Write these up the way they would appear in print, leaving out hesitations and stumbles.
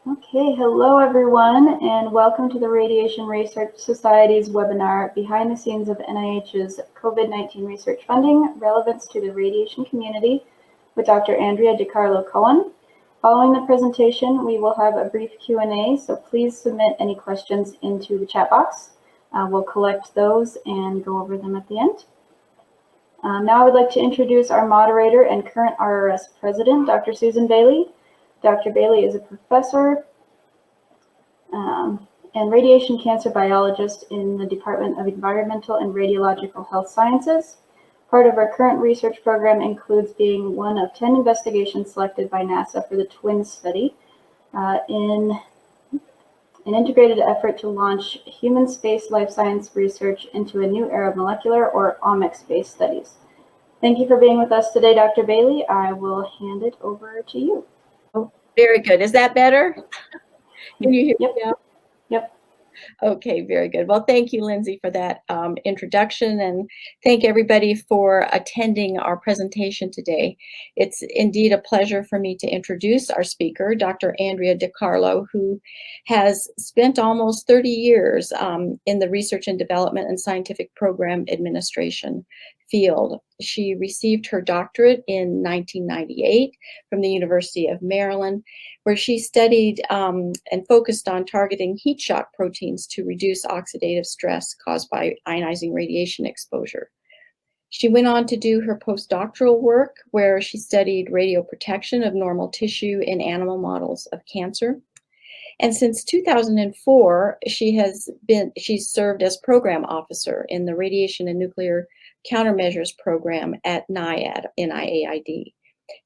Okay, hello everyone, and welcome to the Radiation Research Society's webinar, Behind the Scenes of NIH's COVID-19 Research Funding, Relevance to the Radiation Community, with Dr. Andrea DiCarlo-Cohen. Following the presentation, we will have a brief Q&A, so please submit any questions into the chat box. We'll collect those and go over them at the end. Now I would like to introduce our moderator and current RRS president, Dr. Susan Bailey. Dr. Bailey is a professor and radiation cancer biologist in the Department of Environmental and Radiological Health Sciences. Part of our current research program includes being one of 10 investigations selected by NASA for the TWINS study in an integrated effort to launch human space life science research into a new era of molecular or omics-based studies. Thank you for being with us today, Dr. Bailey. I will hand it over to you. Oh, very good. Is that better? Can you hear me now? Yep. Okay, very good. Well, thank you, Lindsay, for that introduction, and thank everybody for attending our presentation today. It's indeed a pleasure for me to introduce our speaker, Dr. Andrea DiCarlo, who has spent almost 30 years in the research and development and scientific program administration field. She received her doctorate in 1998 from the University of Maryland, where she studied and focused on targeting heat shock proteins to reduce oxidative stress caused by ionizing radiation exposure. She went on to do her postdoctoral work, where she studied radioprotection of normal tissue in animal models of cancer. And since 2004, she's served as program officer in the Radiation and Nuclear Countermeasures Program at NIAID, NIAID.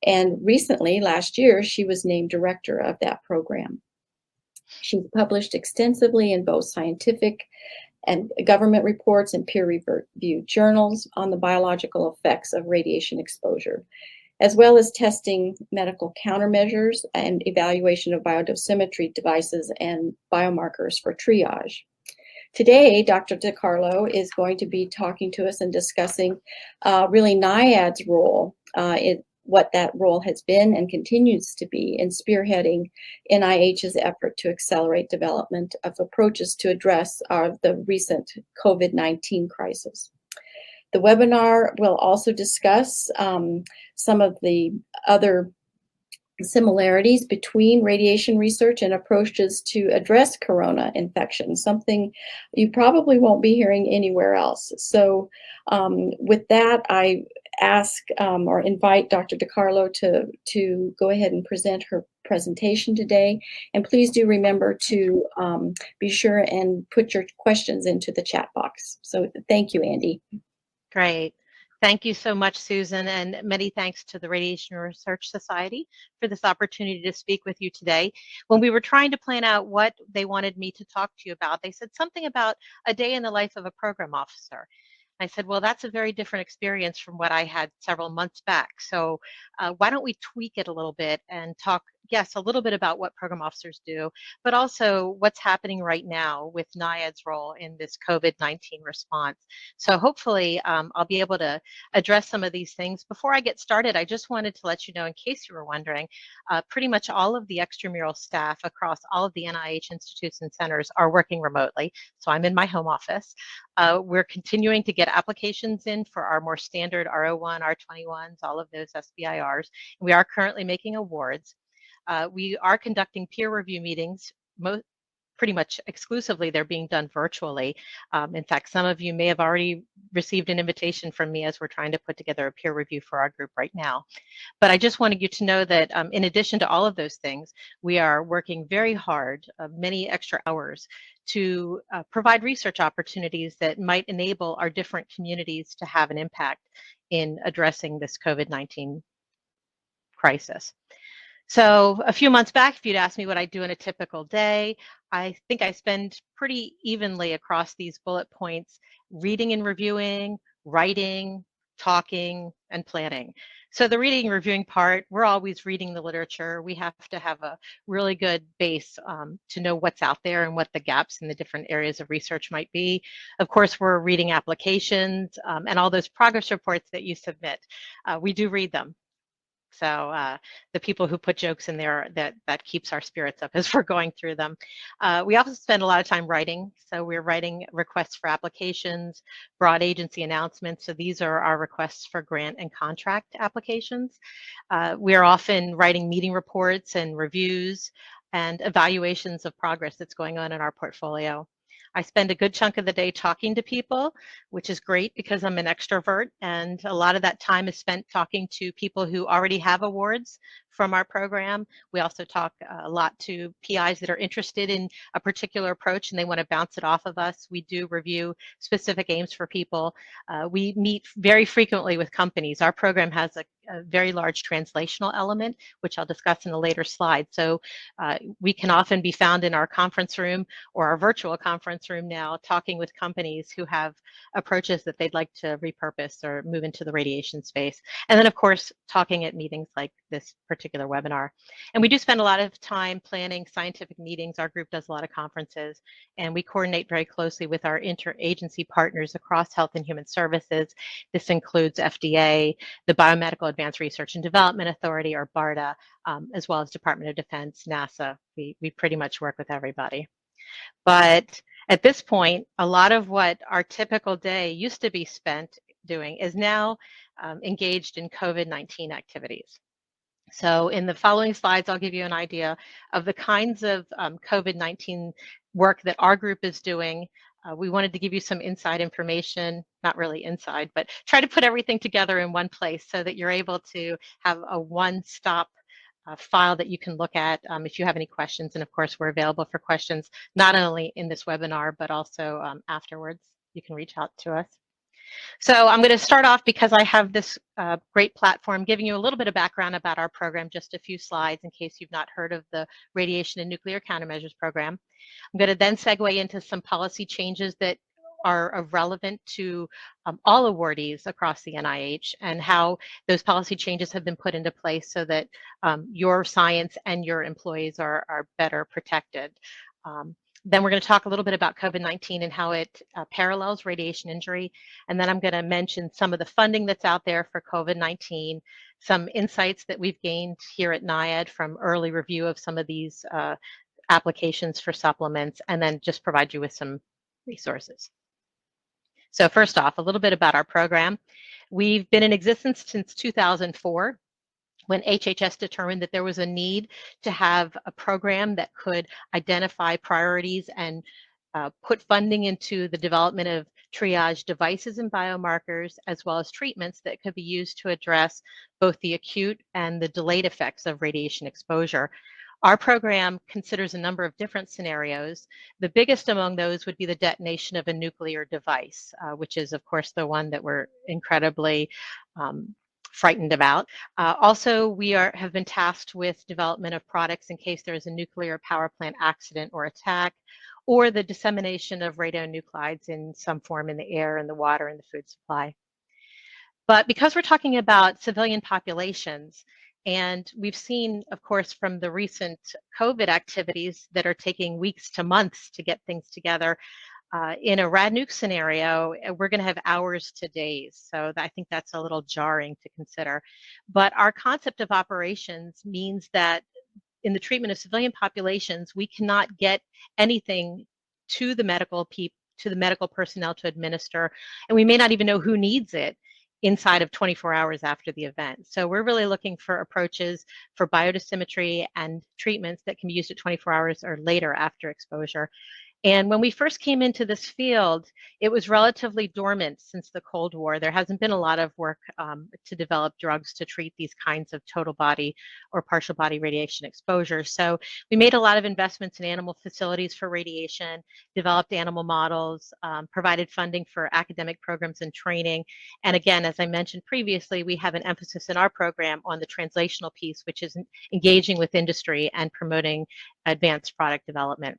And recently, last year, she was named director of that program. She's published extensively in both scientific and government reports and peer-reviewed journals on the biological effects of radiation exposure, as well as testing medical countermeasures and evaluation of biodosimetry devices and biomarkers for triage. Today, Dr. DiCarlo is going to be talking to us and discussing really NIAID's role, what that role has been and continues to be in spearheading NIH's effort to accelerate development of approaches to address the recent COVID-19 crisis. The webinar will also discuss some of the other similarities between radiation research and approaches to address corona infection, something you probably won't be hearing anywhere else. So with that, I ask or invite Dr. DiCarlo to go ahead and present her presentation today. And please do remember to be sure and put your questions into the chat box. So thank you, Andy. Great. Thank you so much, Susan, and many thanks to the Radiation Research Society for this opportunity to speak with you today. When we were trying to plan out what they wanted me to talk to you about, they said something about a day in the life of a program officer. I said, well, that's a very different experience from what I had several months back. So why don't we tweak it a little bit and talk, yes, a little bit about what program officers do, but also what's happening right now with NIAID's role in this COVID-19 response. So hopefully I'll be able to address some of these things. Before I get started, I just wanted to let you know, in case you were wondering, pretty much all of the extramural staff across all of the NIH institutes and centers are working remotely. So I'm in my home office. We're continuing to get applications in for our more standard R01, R21s, all of those SBIRs. We are currently making awards. We are conducting peer review meetings, pretty much exclusively they're being done virtually. In fact, some of you may have already received an invitation from me as we're trying to put together a peer review for our group right now. But I just wanted you to know that in addition to all of those things, we are working very hard, many extra hours, to provide research opportunities that might enable our different communities to have an impact in addressing this COVID-19 crisis. So a few months back, if you'd asked me what I do in a typical day, I think I spend pretty evenly across these bullet points, reading and reviewing, writing, talking, and planning. So the reading and reviewing part, we're always reading the literature. We have to have a really good base to know what's out there and what the gaps in the different areas of research might be. Of course, we're reading applications and all those progress reports that you submit. We do read them. So the people who put jokes in there, that keeps our spirits up as we're going through them. We also spend a lot of time writing. So we're writing requests for applications, broad agency announcements. So these are our requests for grant and contract applications. We are often writing meeting reports and reviews and evaluations of progress that's going on in our portfolio. I spend a good chunk of the day talking to people, which is great because I'm an extrovert, and a lot of that time is spent talking to people who already have awards from our program. We also talk a lot to PIs that are interested in a particular approach and they want to bounce it off of us. We do review specific aims for people. We meet very frequently with companies. Our program has a very large translational element, which I'll discuss in a later slide. So we can often be found in our conference room or our virtual conference room now talking with companies who have approaches that they'd like to repurpose or move into the radiation space. And then, of course, talking at meetings like this particular webinar. And we do spend a lot of time planning scientific meetings. Our group does a lot of conferences, and we coordinate very closely with our interagency partners across health and human services. This includes FDA, the Biomedical Advanced Research and Development Authority, or BARDA, as well as Department of Defense, NASA. We pretty much work with everybody. But at this point, a lot of what our typical day used to be spent doing is now engaged in COVID-19 activities. So in the following slides, I'll give you an idea of the kinds of COVID-19 work that our group is doing. We wanted to give you some inside information, not really inside, but try to put everything together in one place so that you're able to have a one-stop file that you can look at if you have any questions. And of course, we're available for questions, not only in this webinar, but also afterwards. You can reach out to us. So I'm going to start off because I have this great platform giving you a little bit of background about our program, just a few slides in case you've not heard of the Radiation and Nuclear Countermeasures Program. I'm going to then segue into some policy changes that are relevant to all awardees across the NIH and how those policy changes have been put into place so that your science and your employees are better protected. Then we're going to talk a little bit about COVID-19 and how it parallels radiation injury. And then I'm going to mention some of the funding that's out there for COVID-19, some insights that we've gained here at NIAID from early review of some of these applications for supplements, and then just provide you with some resources. So first off, a little bit about our program. We've been in existence since 2004. When HHS determined that there was a need to have a program that could identify priorities and put funding into the development of triage devices and biomarkers, as well as treatments that could be used to address both the acute and the delayed effects of radiation exposure. Our program considers a number of different scenarios. The biggest among those would be the detonation of a nuclear device, which is, of course, the one that we're incredibly frightened about. Also, we have been tasked with development of products in case there is a nuclear power plant accident or attack, or the dissemination of radionuclides in some form in the air, in the water, and the food supply. But because we're talking about civilian populations, and we've seen, of course, from the recent COVID activities that are taking weeks to months to get things together, in a rad nuke scenario, we're going to have hours to days. So I think that's a little jarring to consider. But our concept of operations means that in the treatment of civilian populations, we cannot get anything to the medical personnel to administer, and we may not even know who needs it inside of 24 hours after the event. So we're really looking for approaches for biodosimetry and treatments that can be used at 24 hours or later after exposure. And when we first came into this field, it was relatively dormant since the Cold War. There hasn't been a lot of work to develop drugs to treat these kinds of total body or partial body radiation exposure. So we made a lot of investments in animal facilities for radiation, developed animal models, provided funding for academic programs and training. And again, as I mentioned previously, we have an emphasis in our program on the translational piece, which is engaging with industry and promoting advanced product development.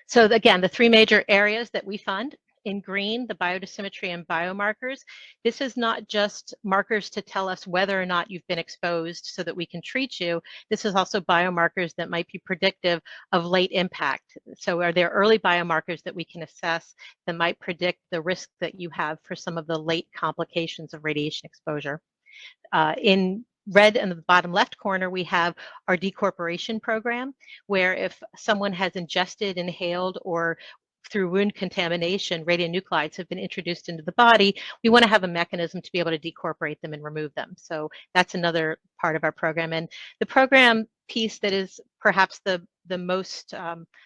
So again, the three major areas that we fund: in green, the biodosimetry and biomarkers. This is not just markers to tell us whether or not you've been exposed so that we can treat you. This is also biomarkers that might be predictive of late impact. So are there early biomarkers that we can assess that might predict the risk that you have for some of the late complications of radiation exposure? In red in the bottom left corner, we have our decorporation program, where if someone has ingested, inhaled, or through wound contamination, radionuclides have been introduced into the body, we want to have a mechanism to be able to decorporate them and remove them. So that's another part of our program. And the program piece that is perhaps the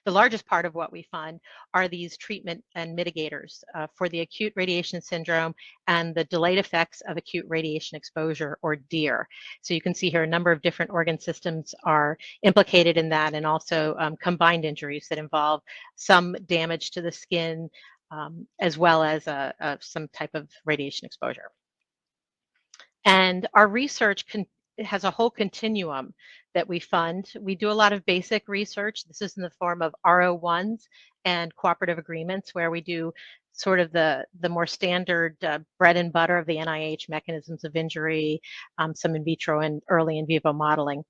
largest part of what we fund are these treatment and mitigators for the acute radiation syndrome and the delayed effects of acute radiation exposure, or DEAR. So you can see here a number of different organ systems are implicated in that, and also combined injuries that involve some damage to the skin, as well as some type of radiation exposure. And our research has a whole continuum that we fund. We do a lot of basic research. This is in the form of RO1s and cooperative agreements, where we do sort of the more standard bread and butter of the NIH mechanisms of injury, some in vitro and early in vivo modeling.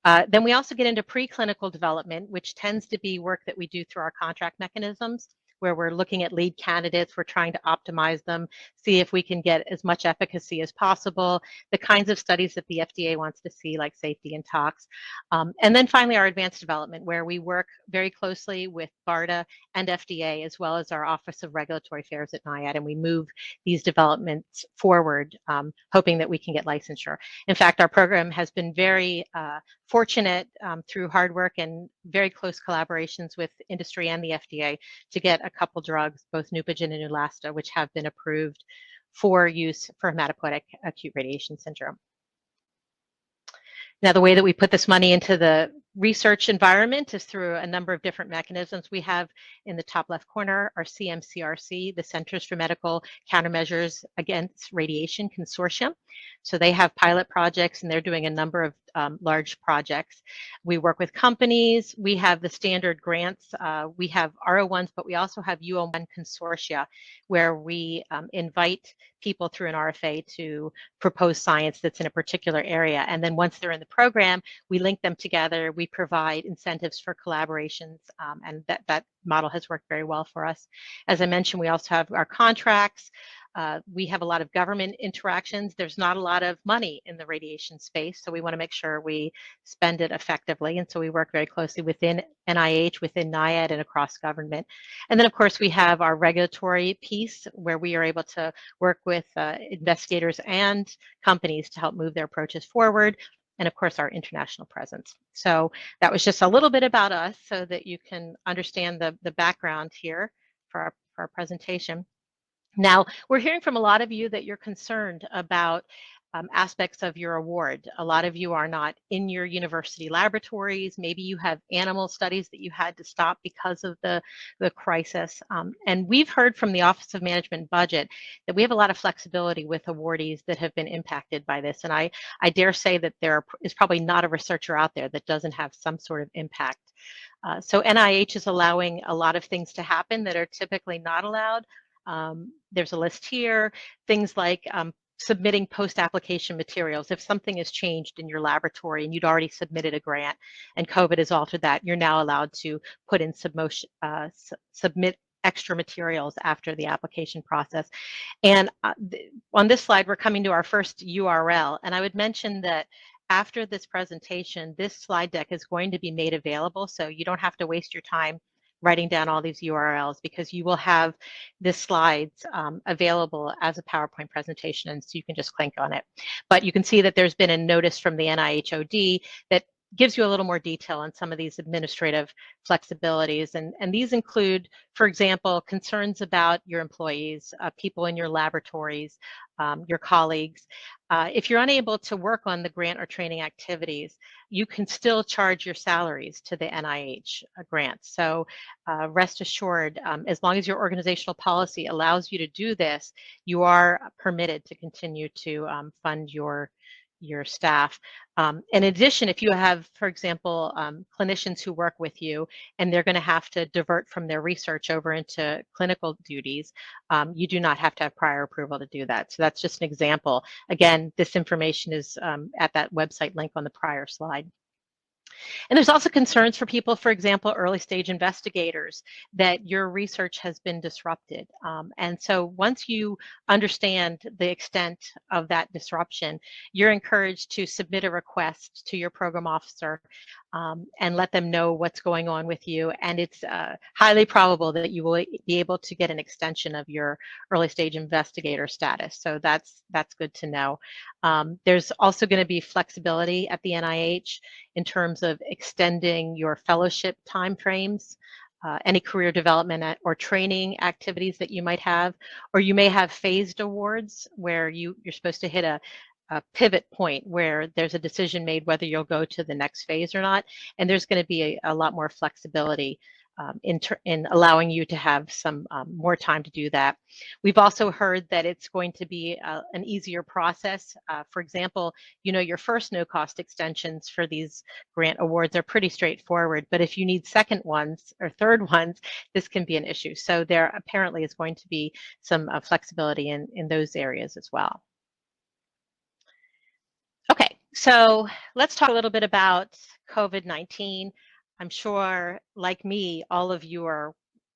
Then we also get into preclinical development, which tends to be work that we do through our contract mechanisms, where we're looking at lead candidates, we're trying to optimize them, see if we can get as much efficacy as possible, the kinds of studies that the FDA wants to see, like safety and tox. And then finally, our advanced development, where we work very closely with BARDA and FDA, as well as our Office of Regulatory Affairs at NIAID, and we move these developments forward, hoping that we can get licensure. In fact, our program has been very fortunate through hard work and very close collaborations with industry and the FDA to get a couple drugs, both Neupogen and Neulasta, which have been approved for use for hematopoietic acute radiation syndrome. Now, the way that we put this money into the research environment is through a number of different mechanisms. We have in the top left corner our CMCRC, the Centers for Medical Countermeasures Against Radiation Consortium. So they have pilot projects, and they're doing a number of large projects. We work with companies. We have the standard grants. We have RO1s, but we also have UO1 consortia, where we invite people through an RFA to propose science that's in a particular area. And then once they're in the program, we link them together. We provide incentives for collaborations, and that model has worked very well for us. As I mentioned, we also have our contracts. We have a lot of government interactions. There's not a lot of money in the radiation space, so we want to make sure we spend it effectively. And so we work very closely within NIH, within NIAID, and across government. And then, of course, we have our regulatory piece, where we are able to work with investigators and companies to help move their approaches forward. And of course, our international presence. So that was just a little bit about us, so that you can understand the background here for our presentation. Now, we're hearing from a lot of you that you're concerned about aspects of your award. A lot of you are not in your university laboratories. Maybe you have animal studies that you had to stop because of the crisis. And we've heard from the Office of Management and Budget that we have a lot of flexibility with awardees that have been impacted by this. And I dare say that there is probably not a researcher out there that doesn't have some sort of impact. So NIH is allowing a lot of things to happen that are typically not allowed. There's a list here, things like submitting post-application materials. If something has changed in your laboratory and you'd already submitted a grant and COVID has altered that, you're now allowed to put in submit extra materials after the application process. And on this slide, we're coming to our first URL. And I would mention that after this presentation, this slide deck is going to be made available, so you don't have to waste your time writing down all these URLs, because you will have the slides available as a PowerPoint presentation, and so you can just click on it. But you can see that there's been a notice from the NIHOD that gives you a little more detail on some of these administrative flexibilities. And these include, for example, concerns about your employees, people in your laboratories, your colleagues. If you're unable to work on the grant or training activities, you can still charge your salaries to the NIH grants. So rest assured, as long as your organizational policy allows you to do this, you are permitted to continue to fund your staff. In addition, if you have, for example, clinicians who work with you and they're going to have to divert from their research over into clinical duties, you do not have to have prior approval to do that. So that's just an example. Again, this information is at that website link on the prior slide. And there's also concerns for people, for example, early stage investigators, that your research has been disrupted. And so once you understand the extent of that disruption, you're encouraged to submit a request to your program officer and let them know what's going on with you. And it's highly probable that you will be able to get an extension of your early stage investigator status. So that's good to know. There's also going to be flexibility at the NIH in terms of extending your fellowship timeframes, any career development or training activities that you might have, or you may have phased awards where you're supposed to hit a pivot point where there's a decision made whether you'll go to the next phase or not. And there's going to be a lot more flexibility in allowing you to have some more time to do that. We've also heard that it's going to be an easier process. For example, your first no-cost extensions for these grant awards are pretty straightforward, but if you need second ones or third ones, this can be an issue. So there apparently is going to be some flexibility in those areas as well. Okay, so let's talk a little bit about COVID-19. I'm sure, like me, all of you are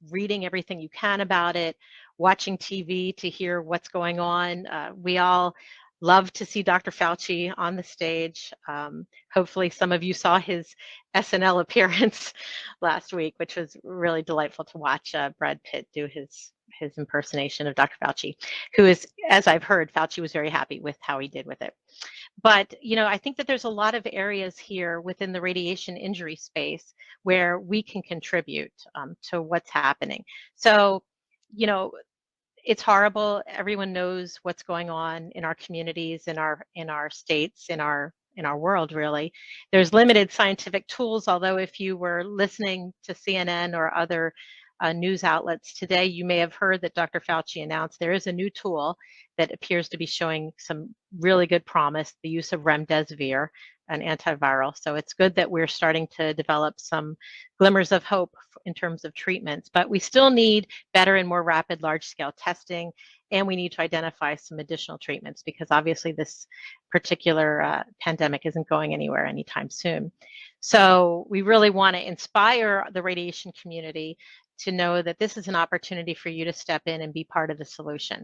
reading everything you can about it, watching TV to hear what's going on. We all love to see Dr. Fauci on the stage. Hopefully some of you saw his SNL appearance last week, which was really delightful to watch Brad Pitt do his impersonation of Dr. Fauci, who is, as I've heard, Fauci was very happy with how he did with it. But, I think that there's a lot of areas here within the radiation injury space where we can contribute to what's happening. So, it's horrible. Everyone knows what's going on in our communities, in our states, in our world, really. There's limited scientific tools, although if you were listening to CNN or other news outlets today, you may have heard that Dr. Fauci announced there is a new tool that appears to be showing some really good promise, the use of remdesivir, an antiviral. So it's good that we're starting to develop some glimmers of hope in terms of treatments, but we still need better and more rapid large-scale testing, and we need to identify some additional treatments because obviously this particular pandemic isn't going anywhere anytime soon. So we really want to inspire the radiation community to know that this is an opportunity for you to step in and be part of the solution.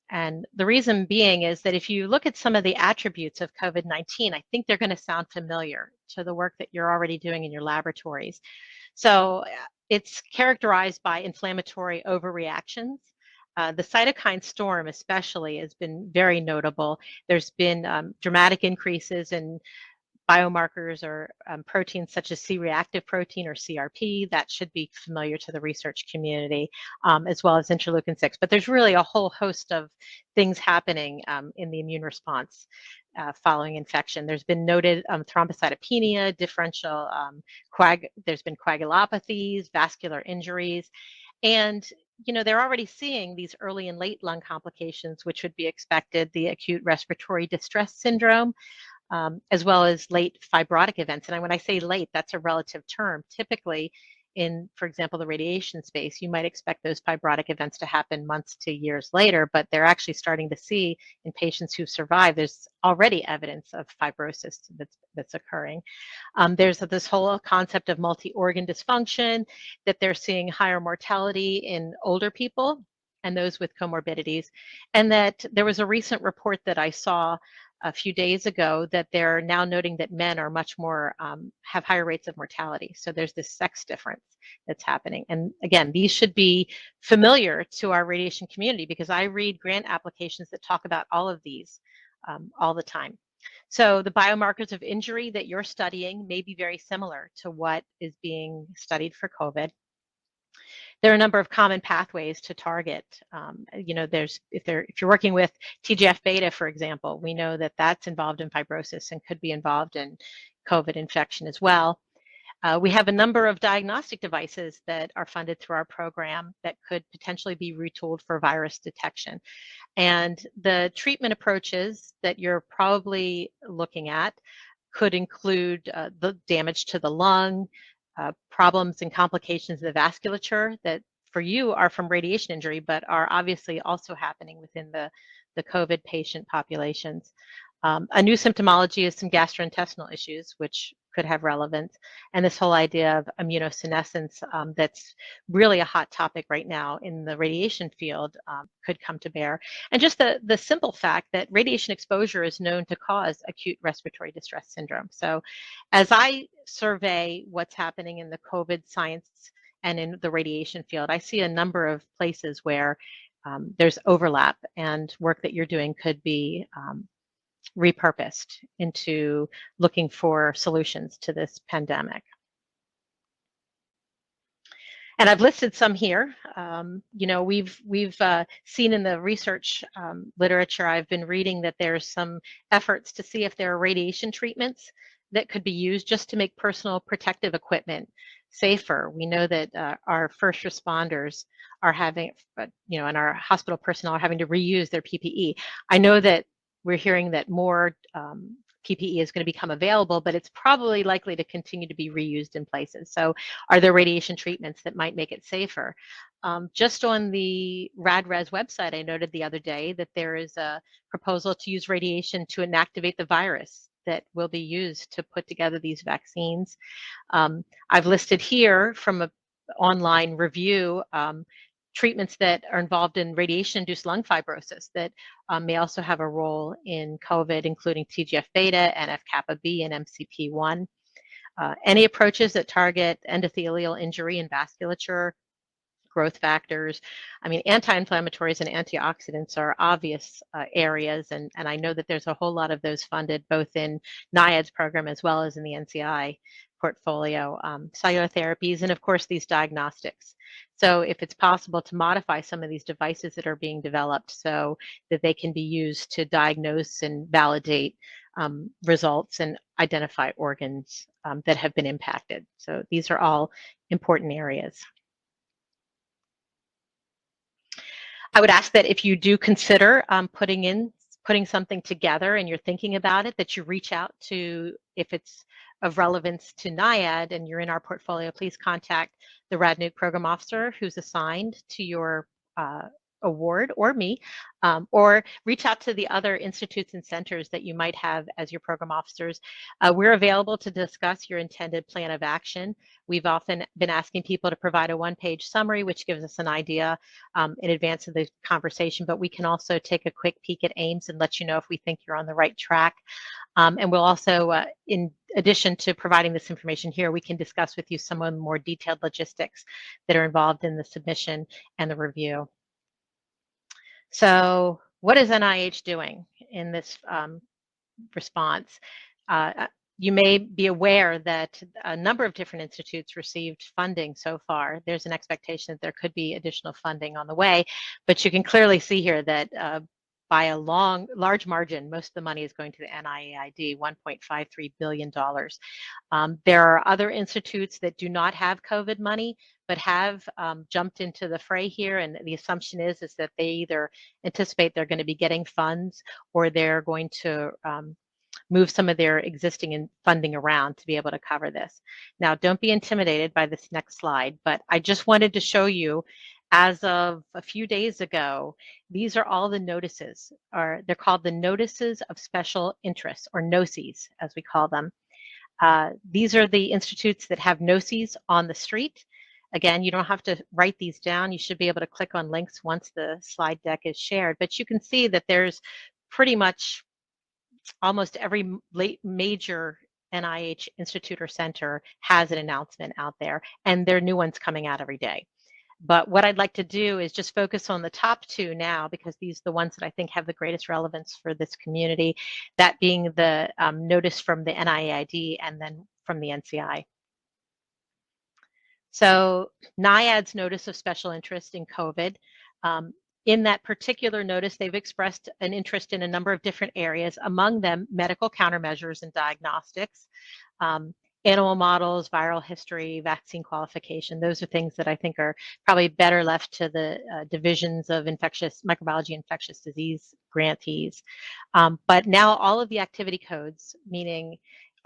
And the reason being is that if you look at some of the attributes of COVID-19, I think they're going to sound familiar to the work that you're already doing in your laboratories. So it's characterized by inflammatory overreactions. The cytokine storm especially has been very notable. There's been dramatic increases in biomarkers or proteins such as C-reactive protein or CRP. That should be familiar to the research community, as well as interleukin-6. But there's really a whole host of things happening in the immune response following infection. There's been noted thrombocytopenia, differential, there's been coagulopathies, vascular injuries, and they're already seeing these early and late lung complications, which would be expected, the acute respiratory distress syndrome, as well as late fibrotic events. And when I say late, that's a relative term. Typically in, for example, the radiation space, you might expect those fibrotic events to happen months to years later, but they're actually starting to see in patients who've survived, there's already evidence of fibrosis that's occurring. There's this whole concept of multi-organ dysfunction, that they're seeing higher mortality in older people and those with comorbidities. And that there was a recent report that I saw a few days ago that they're now noting that men are much more, have higher rates of mortality. So there's this sex difference that's happening. And again, these should be familiar to our radiation community because I read grant applications that talk about all of these all the time. So the biomarkers of injury that you're studying may be very similar to what is being studied for COVID. There are a number of common pathways to target. If you're working with TGF beta, for example, we know that that's involved in fibrosis and could be involved in COVID infection as well. We have a number of diagnostic devices that are funded through our program that could potentially be retooled for virus detection. And the treatment approaches that you're probably looking at could include the damage to the lung, problems and complications of the vasculature that for you are from radiation injury, but are obviously also happening within the COVID patient populations. A new symptomology is some gastrointestinal issues, which could have relevance. And this whole idea of immunosenescence that's really a hot topic right now in the radiation field could come to bear. And just the simple fact that radiation exposure is known to cause acute respiratory distress syndrome. So as I survey what's happening in the COVID science and in the radiation field, I see a number of places where there's overlap, and work that you're doing could be repurposed into looking for solutions to this pandemic. And I've listed some here. We've seen in the research literature I've been reading that there's some efforts to see if there are radiation treatments that could be used just to make personal protective equipment safer. We know that our first responders are having, and our hospital personnel are having to reuse their PPE. I know that we're hearing that more PPE is going to become available, but it's probably likely to continue to be reused in places. So are there radiation treatments that might make it safer? Just on the RADRES website, I noted the other day that there is a proposal to use radiation to inactivate the virus that will be used to put together these vaccines. I've listed here from an online review treatments that are involved in radiation-induced lung fibrosis that may also have a role in COVID, including TGF-beta, NF-kappa B, and MCP1. Any approaches that target endothelial injury and vasculature, growth factors. I mean, anti-inflammatories and antioxidants are obvious areas, and I know that there's a whole lot of those funded both in NIAID's program as well as in the NCI portfolio, cellular therapies, and of course these diagnostics. So if it's possible to modify some of these devices that are being developed so that they can be used to diagnose and validate results and identify organs that have been impacted. So these are all important areas. I would ask that if you do consider putting something together and you're thinking about it, that you reach out to, if it's of relevance to NIAID and you're in our portfolio, please contact the RADNUC program officer who's assigned to your award, or me, or reach out to the other institutes and centers that you might have as your program officers. We're available to discuss your intended plan of action. We've often been asking people to provide a one-page summary, which gives us an idea in advance of the conversation, but we can also take a quick peek at AIMS and let you know if we think you're on the right track. And we'll also, in addition to providing this information here, we can discuss with you some of the more detailed logistics that are involved in the submission and the review. So what is NIH doing in this response? You may be aware that a number of different institutes received funding so far. There's an expectation that there could be additional funding on the way, but you can clearly see here that by a large margin, most of the money is going to the NIAID, $1.53 billion. There are other institutes that do not have COVID money, but have jumped into the fray here. And the assumption is that they either anticipate they're going to be getting funds, or they're going to move some of their existing funding around to be able to cover this. Now, don't be intimidated by this next slide, but I just wanted to show you, as of a few days ago, these are all the notices, or they're called the Notices of Special Interest, or NOCIs, as we call them. These are the institutes that have NOCIs on the street. Again, you don't have to write these down. You should be able to click on links once the slide deck is shared, but you can see that there's pretty much almost every major NIH institute or center has an announcement out there, and there are new ones coming out every day. But what I'd like to do is just focus on the top two now, because these are the ones that I think have the greatest relevance for this community, that being the notice from the NIAID and then from the NCI. So NIAID's Notice of Special Interest in COVID. In that particular notice, they've expressed an interest in a number of different areas, among them medical countermeasures and diagnostics, animal models, viral history, vaccine qualification. Those are things that I think are probably better left to the divisions of infectious microbiology, infectious disease grantees. But now all of the activity codes, meaning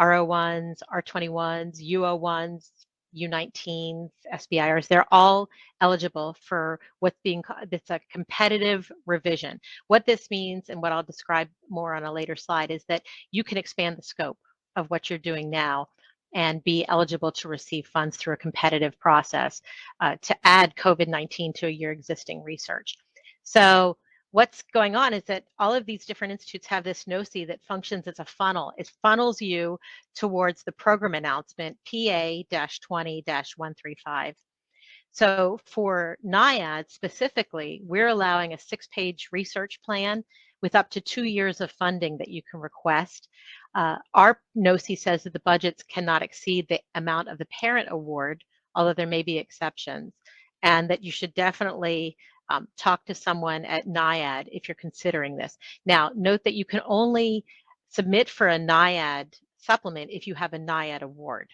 R01s, R21s, U01s, U19s, SBIRs, they're all eligible for what's being called, it's a competitive revision. What this means, and what I'll describe more on a later slide, is that you can expand the scope of what you're doing now and be eligible to receive funds through a competitive process to add COVID-19 to your existing research. So what's going on is that all of these different institutes have this NOCI that functions as a funnel. It funnels you towards the program announcement PA-20-135. So for NIAID specifically, we're allowing a 6-page research plan with up to 2 years of funding that you can request. Our NOCI says that the budgets cannot exceed the amount of the parent award, although there may be exceptions, and that you should definitely talk to someone at NIAID if you're considering this. Now, note that you can only submit for a NIAID supplement if you have a NIAID award.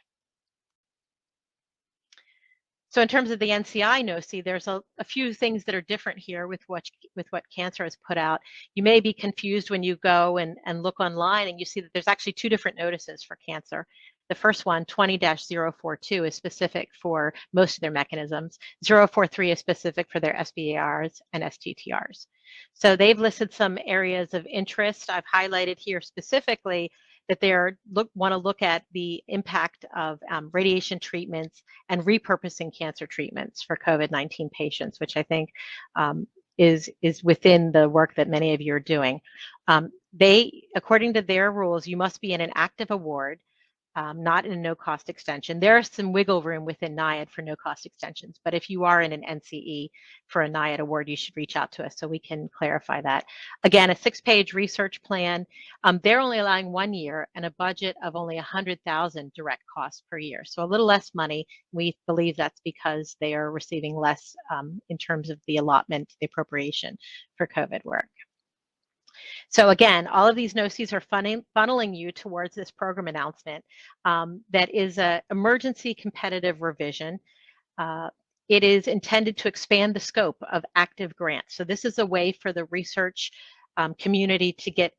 So in terms of the NCI NOCI, there's a few things that are different here with what Cancer has put out. You may be confused when you go and look online and you see that there's actually 2 different notices for cancer. The first one, 20-042, is specific for most of their mechanisms. 043 is specific for their SBARs and STTRs. So they've listed some areas of interest. I've highlighted here specifically that they want to look at the impact of radiation treatments and repurposing cancer treatments for COVID-19 patients, which I think is within the work that many of you are doing. According to their rules, you must be in an active award, not in a no-cost extension. There's some wiggle room within NIAID for no-cost extensions, but if you are in an NCE for a NIAID award, you should reach out to us so we can clarify that. Again, a 6-page research plan. They're only allowing 1 year and a budget of only 100,000 direct costs per year, so a little less money. We believe that's because they are receiving less in terms of the allotment, the appropriation for COVID work. So again, all of these NOCIs are funneling you towards this program announcement that is an emergency competitive revision. It is intended to expand the scope of active grants. So this is a way for the research community to get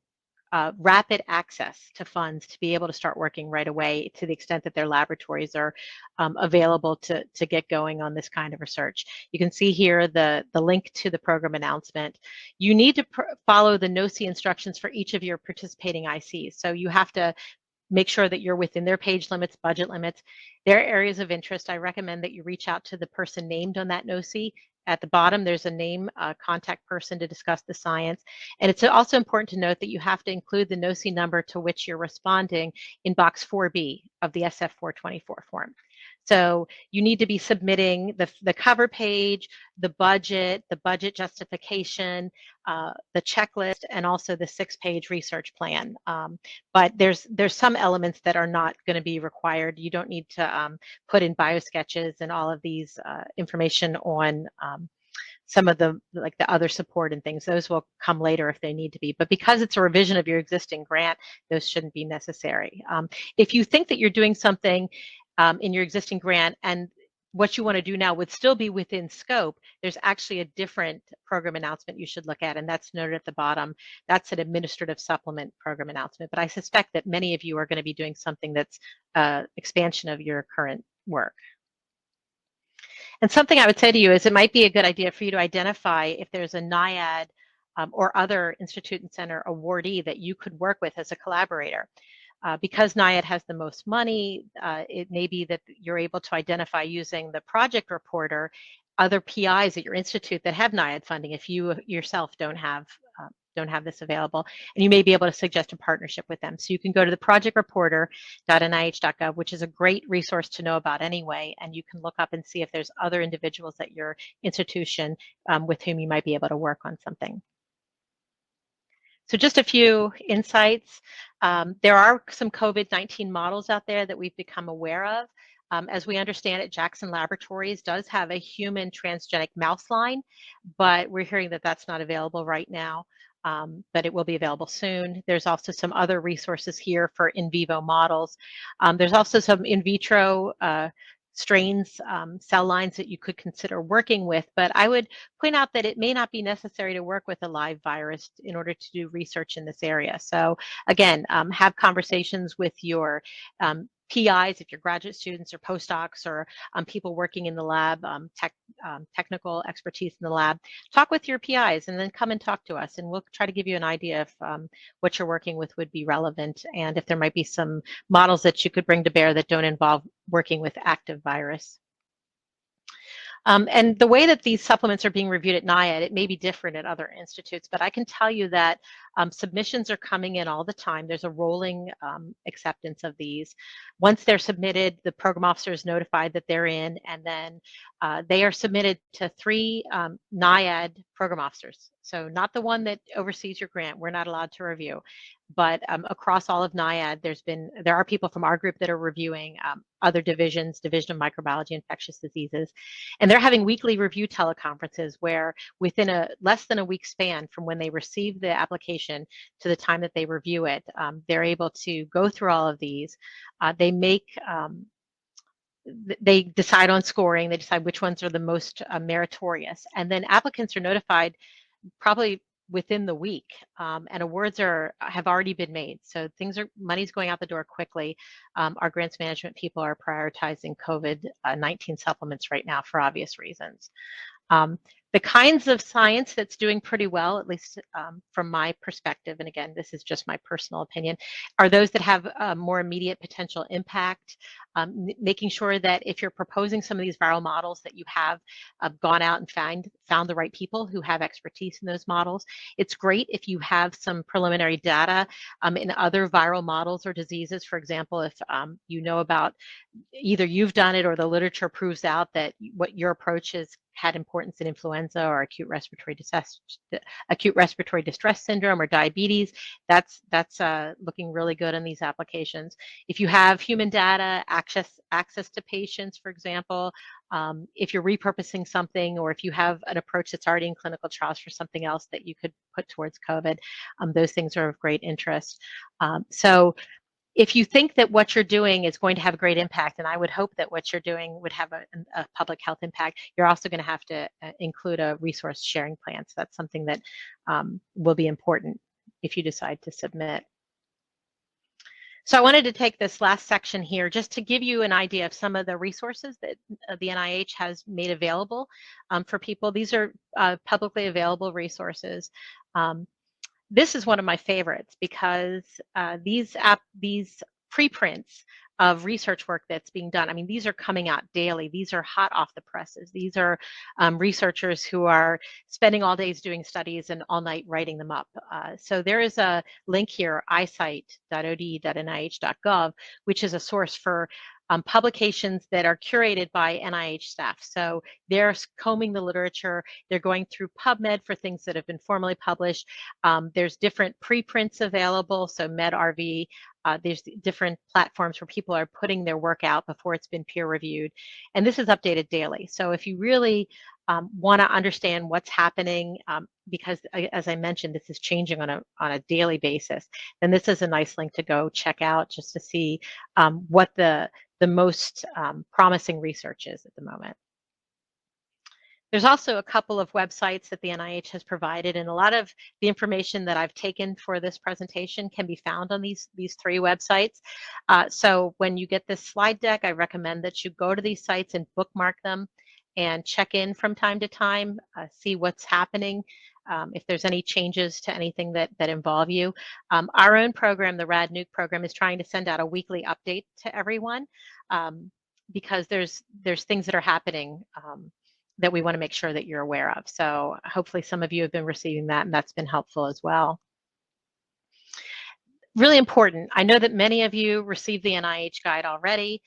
rapid access to funds to be able to start working right away to the extent that their laboratories are available to get going on this kind of research. You can see here the link to the program announcement. You need to follow the NOCI instructions for each of your participating ICs. So you have to make sure that you're within their page limits, budget limits, their areas of interest. I recommend that you reach out to the person named on that NOCI. At the bottom, there's a name, contact person to discuss the science. And it's also important to note that you have to include the NOCI number to which you're responding in box 4B of the SF424 form. So you need to be submitting the cover page, the budget justification, the checklist, and also the 6-page research plan. But there's some elements that are not going to be required. You don't need to put in biosketches and all of these information on some of the other support and things. Those will come later if they need to be. But because it's a revision of your existing grant, those shouldn't be necessary. If you think that you're doing something in your existing grant and what you want to do now would still be within scope, there's actually a different program announcement you should look at, and that's noted at the bottom. That's an administrative supplement program announcement, but I suspect that many of you are going to be doing something that's expansion of your current work. And something I would say to you is it might be a good idea for you to identify if there's a NIAID or other institute and center awardee that you could work with as a collaborator. Because NIAID has the most money, it may be that you're able to identify using the project reporter other PIs at your institute that have NIAID funding if you yourself don't have this available, and you may be able to suggest a partnership with them. So you can go to the projectreport.nih.gov, which is a great resource to know about anyway, and you can look up and see if there's other individuals at your institution with whom you might be able to work on something. So just a few insights. There are some COVID-19 models out there that we've become aware of. As we understand it, Jackson Laboratories does have a human transgenic mouse line, but we're hearing that that's not available right now, but it will be available soon. There's also some other resources here for in vivo models. There's also some in vitro strains, cell lines that you could consider working with, but I would point out that it may not be necessary to work with a live virus in order to do research in this area. So again, have conversations with your PIs, if you're graduate students or postdocs or people working in the lab, technical expertise in the lab, talk with your PIs and then come and talk to us, and we'll try to give you an idea if what you're working with would be relevant, and if there might be some models that you could bring to bear that don't involve working with active virus. And the way that these supplements are being reviewed at NIAID, it may be different at other institutes, but I can tell you that submissions are coming in all the time. There's a rolling acceptance of these. Once they're submitted, the program officer is notified that they're in, and then they are submitted to 3 NIAID program officers. So not the one that oversees your grant, we're not allowed to review. But across all of NIAID, there are people from our group that are reviewing other divisions, Division of Microbiology, Infectious Diseases, and they're having weekly review teleconferences where within a less than a week span from when they receive the application to the time that they review it, they're able to go through all of these. They decide on scoring, they decide which ones are the most meritorious, and then applicants are notified probably within the week, and awards have already been made. So money's going out the door quickly. Our grants management people are prioritizing COVID-19 supplements right now for obvious reasons. The kinds of science that's doing pretty well, at least from my perspective, and again, this is just my personal opinion, are those that have a more immediate potential impact, making sure that if you're proposing some of these viral models that you have gone out and found the right people who have expertise in those models. It's great if you have some preliminary data in other viral models or diseases. For example, if you know about either you've done it or the literature proves out that what your approach has had importance in influenza or acute respiratory distress syndrome or diabetes, that's looking really good in these applications. If you have human data, access to patients, for example, if you're repurposing something, or if you have an approach that's already in clinical trials for something else that you could put towards COVID, those things are of great interest. So if you think that what you're doing is going to have a great impact, and I would hope that what you're doing would have a public health impact, you're also going to have to include a resource sharing plan. So that's something that will be important if you decide to submit. So I wanted to take this last section here just to give you an idea of some of the resources that the NIH has made available for people. These are publicly available resources. This is one of my favorites because these preprints of research work that's being done, I mean, these are coming out daily. These are hot off the presses. These are researchers who are spending all days doing studies and all night writing them up. So there is a link here, eyesight.od.nih.gov, which is a source for publications that are curated by NIH staff. So they're combing the literature, they're going through PubMed for things that have been formally published. There's different preprints available, so medRV. There's different platforms where people are putting their work out before it's been peer reviewed. And this is updated daily. So if you really want to understand what's happening, because as I mentioned, this is changing on a daily basis, then this is a nice link to go check out just to see what the most promising research is at the moment. There's also a couple of websites that the NIH has provided, and a lot of the information that I've taken for this presentation can be found on these 3 websites. So when you get this slide deck, I recommend that you go to these sites and bookmark them and check in from time to time, see what's happening, if there's any changes to anything that involve you. Our own program, the RAD-NUC program, is trying to send out a weekly update to everyone because there's things that are happening that we want to make sure that you're aware of. So hopefully some of you have been receiving that, and that's been helpful as well. Really important, I know that many of you received the NIH guide already.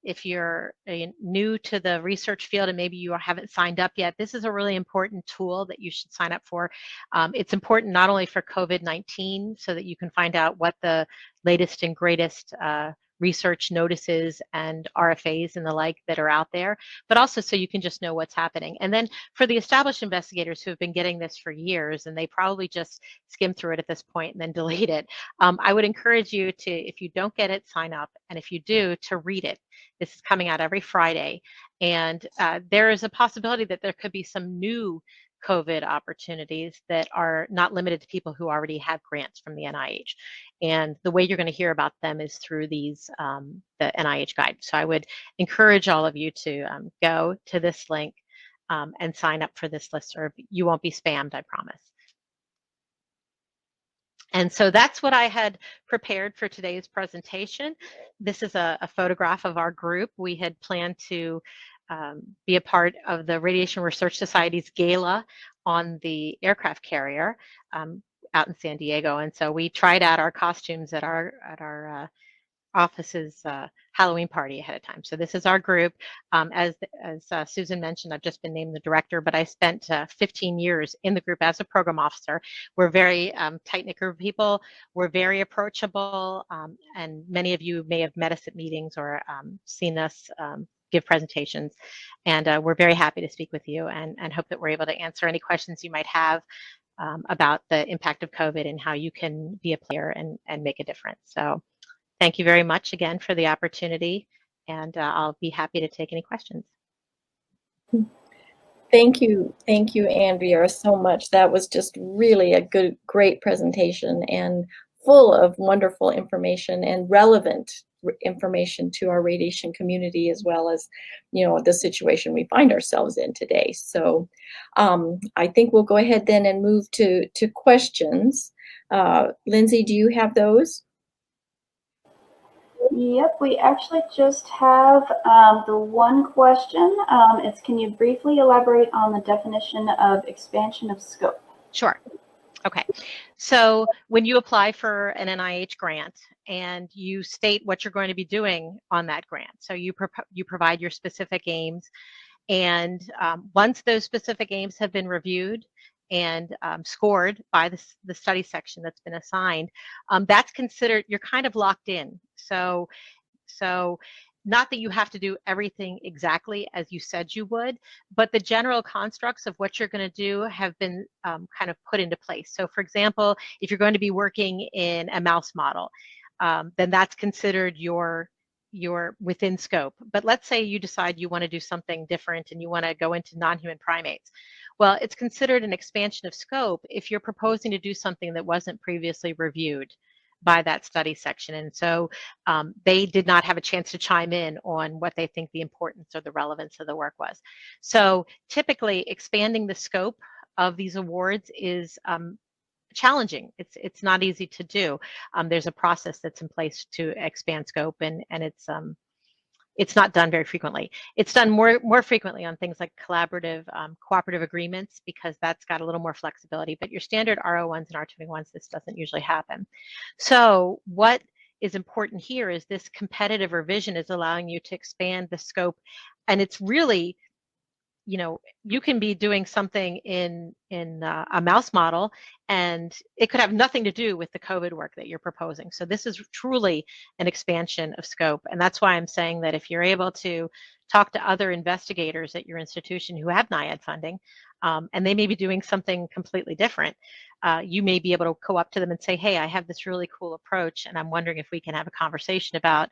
If you're new to the research field and maybe you haven't signed up yet, this is a really important tool that you should sign up for. It's important not only for COVID-19 so that you can find out what the latest and greatest research notices and RFAs and the like that are out there, but also so you can just know what's happening. And then for the established investigators who have been getting this for years and they probably just skim through it at this point and then delete it, I would encourage you to, if you don't get it, sign up. And if you do, to read it. This is coming out every Friday. And there is a possibility that there could be some new COVID opportunities that are not limited to people who already have grants from the NIH. And the way you're going to hear about them is through these, the NIH guide. So I would encourage all of you to go to this link and sign up for this listserv. You won't be spammed, I promise. And so that's what I had prepared for today's presentation. This is a photograph of our group. We had planned to be a part of the Radiation Research Society's gala on the aircraft carrier out in San Diego. And so we tried out our costumes at our office's Halloween party ahead of time. So this is our group. As Susan mentioned, I've just been named the director, but I spent 15 years in the group as a program officer. We're very tight-knit group of people. We're very approachable, and many of you may have met us at meetings or seen us give presentations. And we're very happy to speak with you and hope that we're able to answer any questions you might have about the impact of COVID and how you can be a player and make a difference. So thank you very much again for the opportunity, and I'll be happy to take any questions. Thank you, Andrea, so much. That was just really a great presentation and full of wonderful information and relevant information to our radiation community, as well as, the situation we find ourselves in today. So I think we'll go ahead then and move to questions. Lindsay, do you have those? Yep, we actually just have the one question. It's, can you briefly elaborate on the definition of expansion of scope? Sure. Okay. So when you apply for an NIH grant and you state what you're going to be doing on that grant, so you provide your specific aims, and once those specific aims have been reviewed and scored by the study section that's been assigned, that's considered, you're kind of locked in. So not that you have to do everything exactly as you said you would, but the general constructs of what you're going to do have been kind of put into place. So for example, if you're going to be working in a mouse model, then that's considered your within scope. But let's say you decide you want to do something different and you want to go into non-human primates. Well, it's considered an expansion of scope if you're proposing to do something that wasn't previously reviewed by that study section. And so they did not have a chance to chime in on what they think the importance or the relevance of the work was. So typically expanding the scope of these awards is challenging. It's not easy to do. There's a process that's in place to expand scope, and it's not done very frequently. It's done more frequently on things like collaborative, cooperative agreements, because that's got a little more flexibility. But your standard R01s and R21s, this doesn't usually happen. So what is important here is this competitive revision is allowing you to expand the scope, and it's really, you can be doing something in a mouse model, and it could have nothing to do with the COVID work that you're proposing. So this is truly an expansion of scope. And that's why I'm saying that if you're able to talk to other investigators at your institution who have NIAID funding, and they may be doing something completely different, you may be able to go up to them and say, hey, I have this really cool approach, and I'm wondering if we can have a conversation about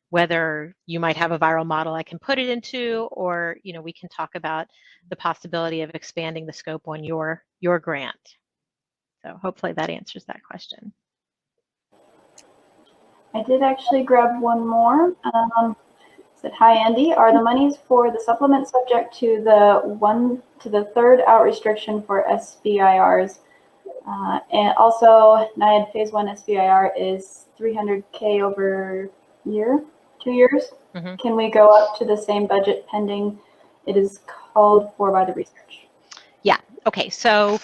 whether you might have a viral model I can put it into, or we can talk about the possibility of expanding the scope on your grant. So hopefully that answers that question. I did actually grab one more. Said, hi Andy, are the monies for the supplement subject to the third out restriction for SBIRs? And also NIAID phase 1 SBIR is 300K over year. 2 years. Mm-hmm. Can we go up to the same budget pending it is called for by the research? Yeah. Okay. So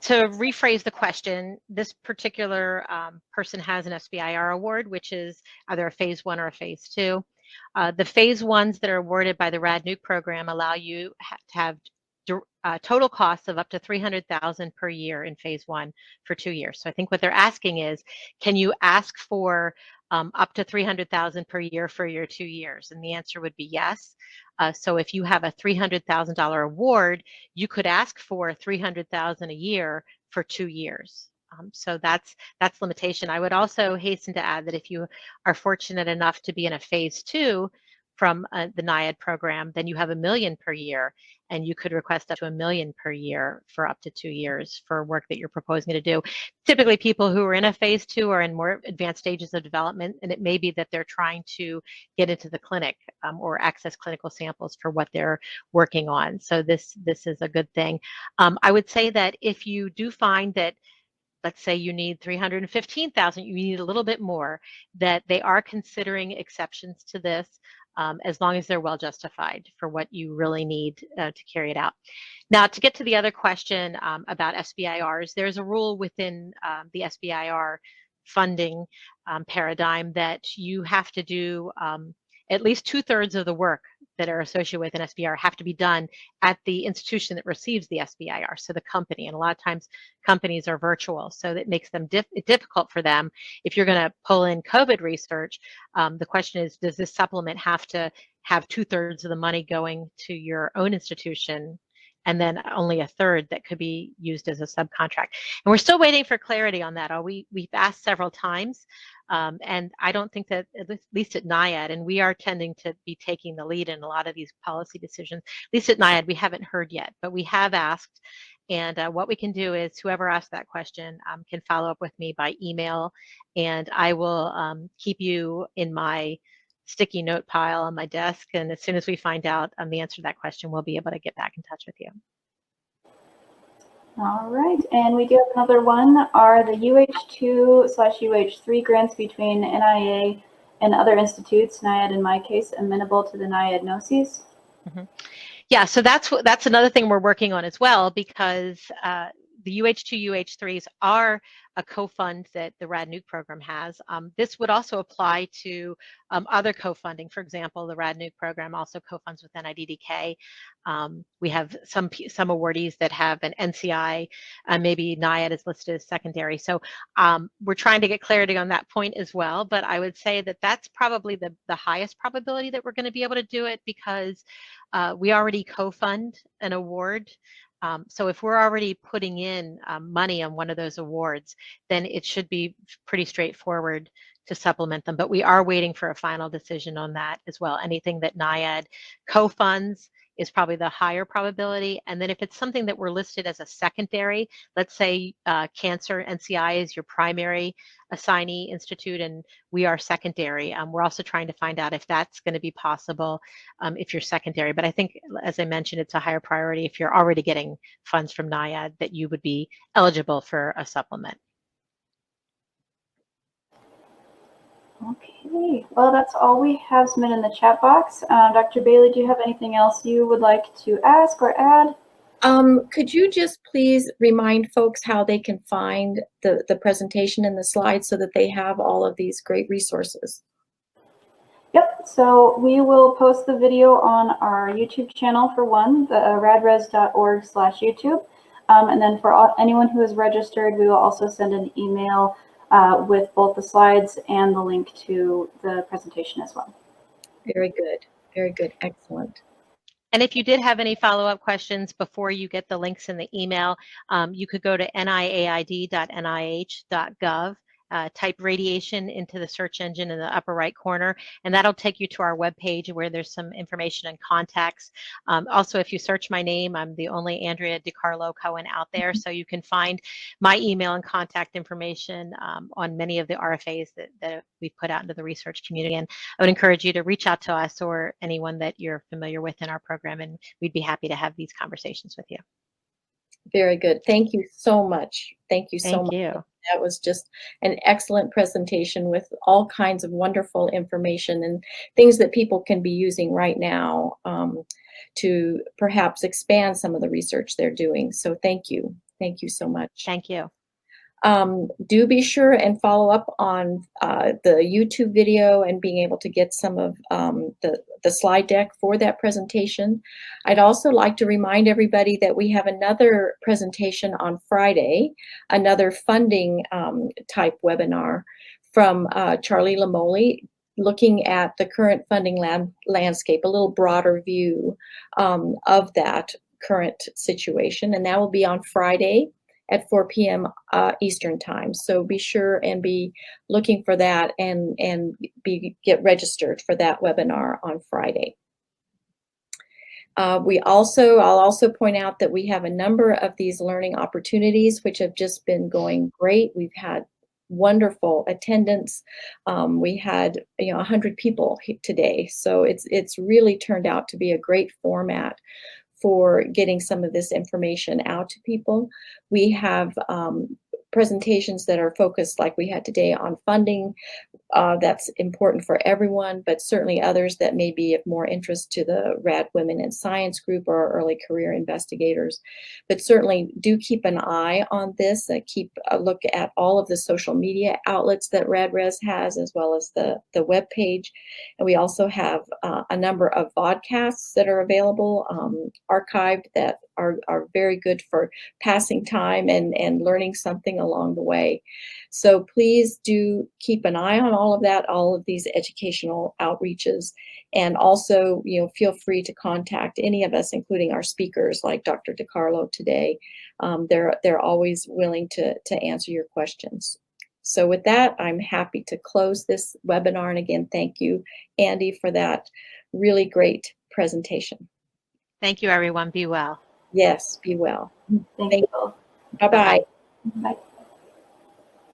to rephrase the question, this particular person has an SBIR award, which is either a phase 1 or a phase 2. The phase 1s that are awarded by the RAD-NUC program allow you to have total costs of up to $300,000 per year in phase 1 for 2 years. So I think what they're asking is, can you ask for up to $300,000 per year for your 2 years? And the answer would be yes. So if you have a $300,000 award, you could ask for $300,000 a year for 2 years. So that's limitation. I would also hasten to add that if you are fortunate enough to be in a phase 2 from the NIAID program, then you have $1 million per year, and you could request up to $1 million per year for up to 2 years for work that you're proposing to do. Typically, people who are in a phase 2 are in more advanced stages of development, and it may be that they're trying to get into the clinic or access clinical samples for what they're working on. So this is a good thing. I would say that if you do find that, let's say you need 315,000, you need a little bit more, that they are considering exceptions to this as long as they're well justified for what you really need to carry it out. Now, to get to the other question about SBIRs, there's a rule within the SBIR funding paradigm that you have to do at least 2/3 of the work that are associated with an SBIR have to be done at the institution that receives the SBIR, so the company. And a lot of times companies are virtual, so that makes them difficult for them. If you're going to pull in COVID research, the question is, does this supplement have to have 2/3 of the money going to your own institution, and then only 1/3 that could be used as a subcontract? And we're still waiting for clarity on that. We've asked several times, and I don't think that, at least at NIAID, and we are tending to be taking the lead in a lot of these policy decisions, at least at NIAID, we haven't heard yet, but we have asked. And what we can do is whoever asked that question can follow up with me by email, and I will keep you in my sticky note pile on my desk. And as soon as we find out the answer to that question, we'll be able to get back in touch with you. All right, and we do have another one. Are the UH2/UH3 grants between NIA and other institutes, NIAID in my case, amenable to the NIAID NOCs? Mm-hmm. Yeah, so that's another thing we're working on as well, because the UH2, UH3s are a co-fund that the RAD-NUC program has. This would also apply to other co-funding. For example, the RAD-NUC program also co-funds with NIDDK. We have some awardees that have an NCI, maybe NIAID is listed as secondary. So we're trying to get clarity on that point as well. But I would say that that's probably the highest probability that we're going to be able to do it, because we already co-fund an award. So if we're already putting in money on one of those awards, then it should be pretty straightforward to supplement them. But we are waiting for a final decision on that as well. Anything that NIAID co-funds is probably the higher probability. And then if it's something that we're listed as a secondary, let's say cancer NCI is your primary assignee institute and we are secondary, we're also trying to find out if that's going to be possible if you're secondary. But I think, as I mentioned, it's a higher priority if you're already getting funds from NIAID that you would be eligible for a supplement. Okay, well, that's all we have submitted in the chat box. Dr. Bailey, do you have anything else you would like to ask or add? Could you just please remind folks how they can find the presentation and the slides so that they have all of these great resources? Yep, so we will post the video on our YouTube channel for one, the radres.org/YouTube. And then for anyone who is registered, we will also send an email with both the slides and the link to the presentation as well. Very good. Very good. Excellent. And if you did have any follow-up questions before you get the links in the email, you could go to niaid.nih.gov, type radiation into the search engine in the upper right corner, and that'll take you to our webpage where there's some information and contacts. Also, if you search my name, I'm the only Andrea DiCarlo Cohen out there, so you can find my email and contact information on many of the RFAs that we've put out into the research community. And I would encourage you to reach out to us or anyone that you're familiar with in our program, and we'd be happy to have these conversations with you. Very good. Thank you so much. Thank you so much. Thank you. That was just an excellent presentation with all kinds of wonderful information and things that people can be using right now to perhaps expand some of the research they're doing. So thank you. Thank you so much. Thank you. Do be sure and follow up on the YouTube video and being able to get some of the slide deck for that presentation. I'd also like to remind everybody that we have another presentation on Friday, another funding type webinar from Charlie Lamoli, looking at the current funding landscape, a little broader view of that current situation. And that will be on Friday at 4 p.m. Eastern time. So be sure and be looking for that and get registered for that webinar on Friday. I'll also point out that we have a number of these learning opportunities which have just been going great. We've had wonderful attendance. We had 100 people today, so it's really turned out to be a great format for getting some of this information out to people. We have presentations that are focused, like we had today, on funding. That's important for everyone, but certainly others that may be of more interest to the RAD Women in Science group or early career investigators. But certainly do keep an eye on this. Keep a look at all of the social media outlets that RadRes has, as well as the web page. And we also have a number of podcasts that are available, archived, that are very good for passing time and learning something along the way. So please do keep an eye on all of that, all of these educational outreaches, and also, feel free to contact any of us, including our speakers like Dr. DiCarlo today. They're always willing to answer your questions. So with that, I'm happy to close this webinar. And again, thank you, Andy, for that really great presentation. Thank you, everyone. Be well. Yes, be well. Thank you. Bye-bye. Bye.